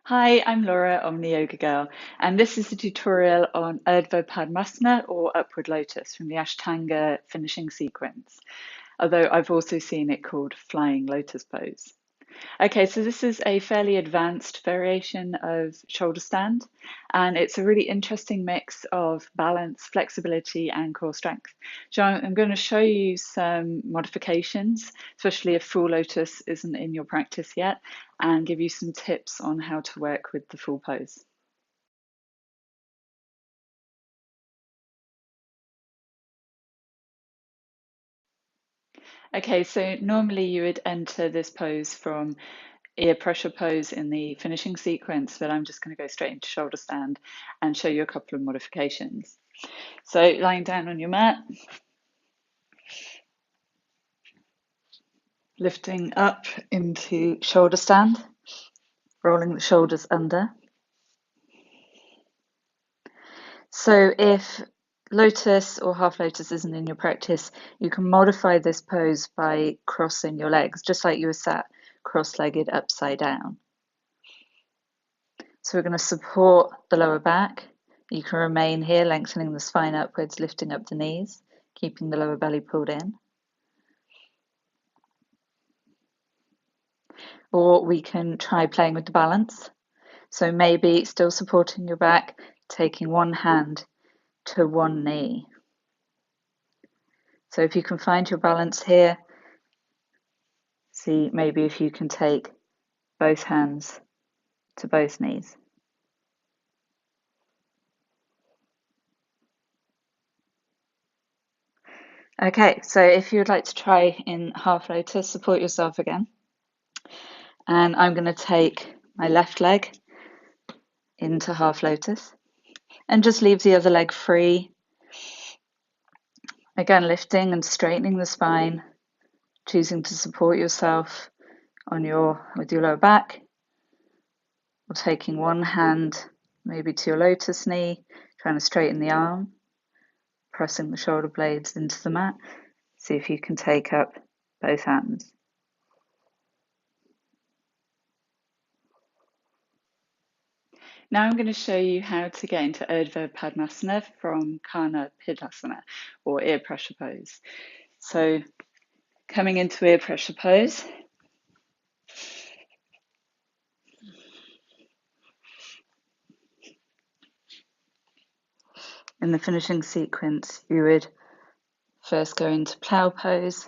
Hi, I'm Laura, Omniyogagirl, and this is a tutorial on Urdhva Padmasana or Upward Lotus from the Ashtanga finishing sequence, although I've also seen it called Flying Lotus Pose. Okay, so this is a fairly advanced variation of shoulder stand, and it's a really interesting mix of balance, flexibility, and core strength. So I'm going to show you some modifications, especially if full lotus isn't in your practice yet, and give you some tips on how to work with the full pose. Okay, so normally you would enter this pose from ear pressure pose in the finishing sequence, but I'm just going to go straight into shoulder stand and show you a couple of modifications. So lying down on your mat, lifting up into shoulder stand, rolling the shoulders under. So if lotus or half lotus isn't in your practice, you can modify this pose by crossing your legs, just like you were sat cross-legged upside down. So we're going to support the lower back. You can remain here, lengthening the spine upwards, lifting up the knees, keeping the lower belly pulled in. Or we can try playing with the balance. So maybe still supporting your back, taking one hand to one knee. So if you can find your balance here, see maybe if you can take both hands to both knees. Okay, so if you would like to try in half lotus, support yourself again. And I'm going to take my left leg into half lotus and just leave the other leg free. Again, lifting and straightening the spine, choosing to support yourself with your lower back, or taking one hand maybe to your lotus knee, trying to straighten the arm, pressing the shoulder blades into the mat. See if you can take up both hands. Now I'm going to show you how to get into Urdhva Padmasana from Kana Pidasana, or ear pressure pose. So coming into ear pressure pose, in the finishing sequence, you would first go into plow pose,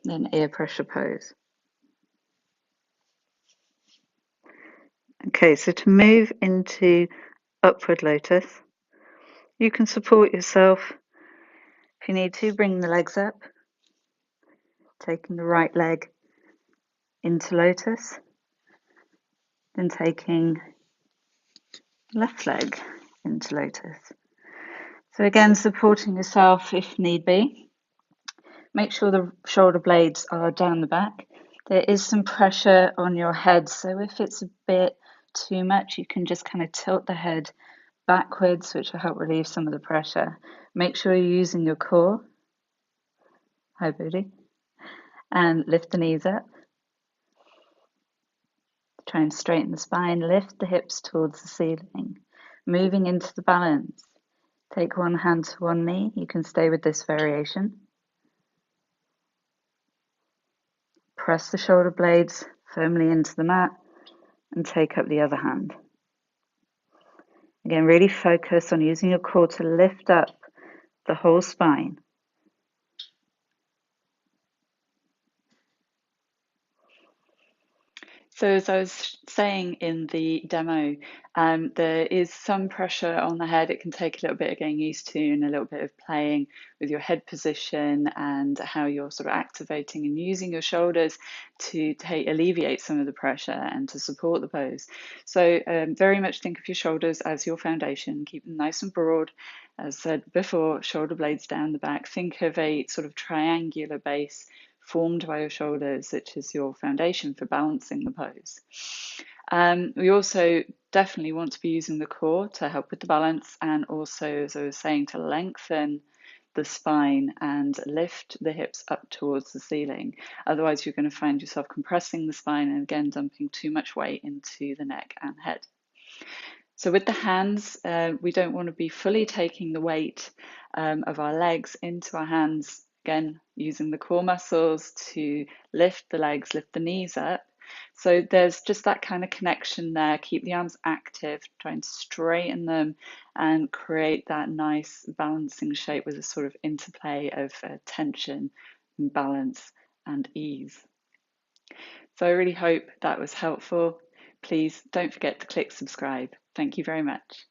then ear pressure pose. Okay, so to move into upward lotus, you can support yourself. If you need to, bring the legs up, taking the right leg into lotus, then taking left leg into lotus. So again, supporting yourself if need be. Make sure the shoulder blades are down the back. There is some pressure on your head, so if it's a bit too much, you can just kind of tilt the head backwards, which will help relieve some of the pressure. Make sure you're using your core. Hi, booty. And lift the knees up. Try and straighten the spine, lift the hips towards the ceiling. Moving into the balance. Take one hand to one knee. You can stay with this variation. Press the shoulder blades firmly into the mat and take up the other hand. Again, really focus on using your core to lift up the whole spine. So as I was saying in the demo, there is some pressure on the head. It can take a little bit of getting used to and a little bit of playing with your head position and how you're sort of activating and using your shoulders to alleviate some of the pressure and to support the pose. So very much think of your shoulders as your foundation. Keep them nice and broad. As said before, shoulder blades down the back. Think of a sort of triangular base formed by your shoulders, which is your foundation for balancing the pose. We also definitely want to be using the core to help with the balance, and also, as I was saying, to lengthen the spine and lift the hips up towards the ceiling. Otherwise, you're going to find yourself compressing the spine and again dumping too much weight into the neck and head. So with the hands, we don't want to be fully taking the weight of our legs into our hands, again, using the core muscles to lift the legs, lift the knees up. So there's just that kind of connection there. Keep the arms active, trying to straighten them and create that nice balancing shape with a sort of interplay of tension, and balance, and ease. So I really hope that was helpful. Please don't forget to click subscribe. Thank you very much.